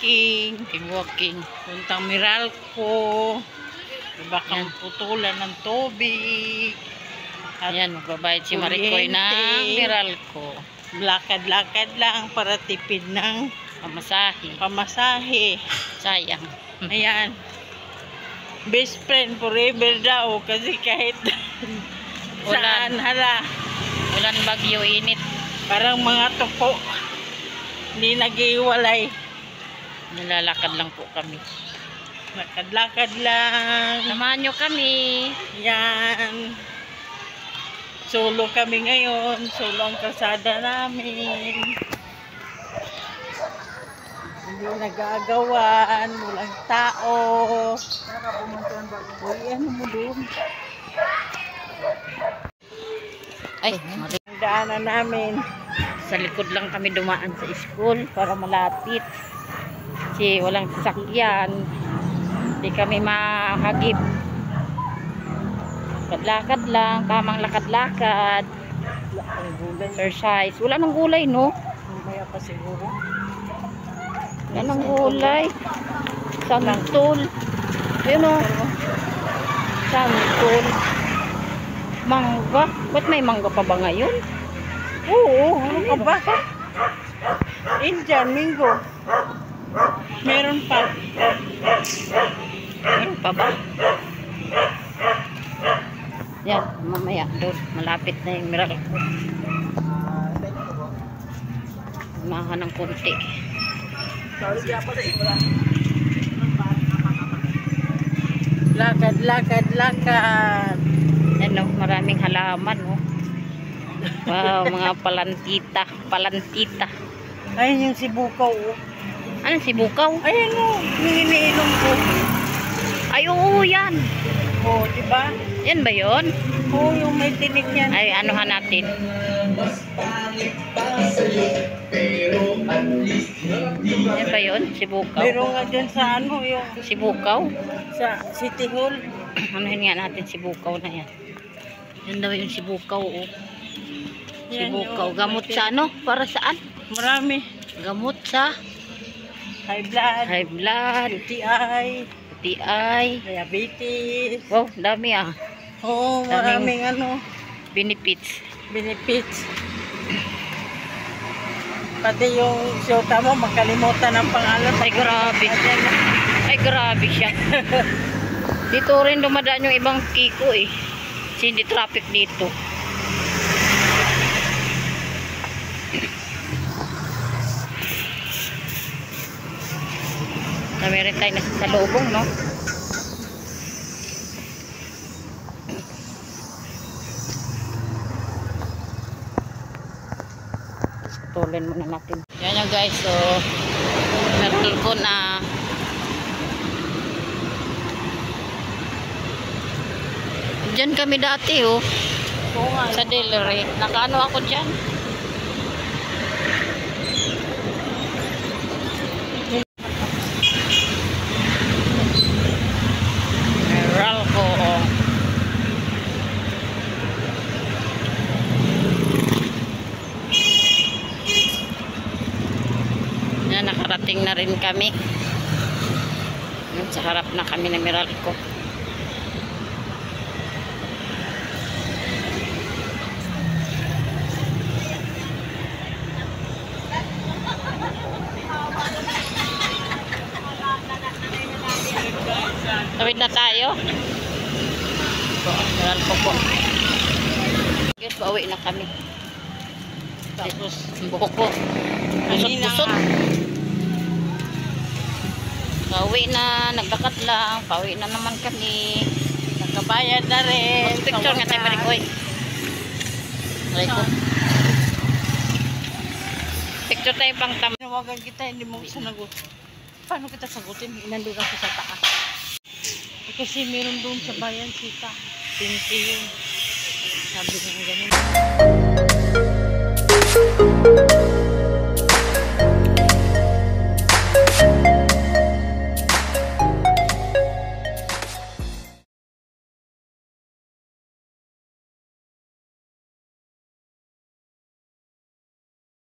walking. Walking. Puntang Meralco. Baka putulan ng tubig. At Ayan, magbabayad si Maricoy ng Meralco. Lakad-lakad lang para tipid ng pamasahe. Sayang. Ayan. Best friend forever daw. Kasi kahit saan hala. Ulan, bagyo, init. Parang mga tupo. Hindi nag-iwalay. Nalalakad lang po kami. Lakad-lakad lang. Samahan nyo kami. Yan. Solo kami ngayon. Solo ang kalsada namin. Hindi nagagawan. Walang tao. Uy, ano mo doon? Ay, Ang daanan namin. sa likod lang kami dumaan sa school para malapit. Kasi walang sasakyan. Hindi kami makagip. Lakad lang, tamang lakad-lakad. Exercise. Wala nang gulay, no? Mamaya pa siguro. Wala nang gulay. Santol. Ayun, o. Santol. Mangga. Ba't may mangga pa ba ngayon? Oo, ano ka ba? Indian, Mingo. Meron pa. Meron pa ba? Yan, mamaya doon. Malapit na yung Meralco. Umahan ng konti. Lakad, lakad, lakad. Ano, maraming halaman, oh. Wow, mga palantita. Ayun yung sibukaw, oh. Ano, sibukaw? Ayan, oh. Yung iniinom ko. Ay, oo, yan. Oh, diba? Yan ba yun? Oo, yung may tinik yan. Ay, anuhan natin. Yan ba yun? Sibukaw? Meron nga dyan sa ano, yung Sibukaw? sa City Hall. Anuhin nga natin sibukaw na yan. Yan daw yung sibukaw, oh. Yan, Sibukaw. yung Gamot may sa ano? Para saan? Marami. Gamot sa High blood, high blood, UTI, UTI. diabetes. Wow, dami ah. Oo, maraming ano, Benefits. benefits. Pati yung syota mo, makalimutan ang pangalan. Ay, grabe. Ay, grabe siya. Dito rin dumadaan yung ibang kiko eh. Kasi hindi traffic dito. Meron tayo nasa salubong, no? Tuloy muna natin. Yan yung guys, so Meralco na. Diyan kami dati, oh. Sa Delray. Nakaano ako dyan? Meralco. Yan, nakarating na rin kami. Sa harap na kami ng Meralco. Tawid na tayo. Meralco po. Yes, pauwi na kami. Tapos, buhok ko. Busot-busot. Pauwi na, naglakad lang. Pauwi na naman kami. Nagkabayad na rin. Picture nga tayo, Maricoy. Maricoy. Picture tayo pang tam. Tinawagan kita, hindi mo sinagot. Paano kita sagutin? Nandun ako sa taas. Kasi meron doon sa bayan sita. 20 yun. Sabi nga ganun.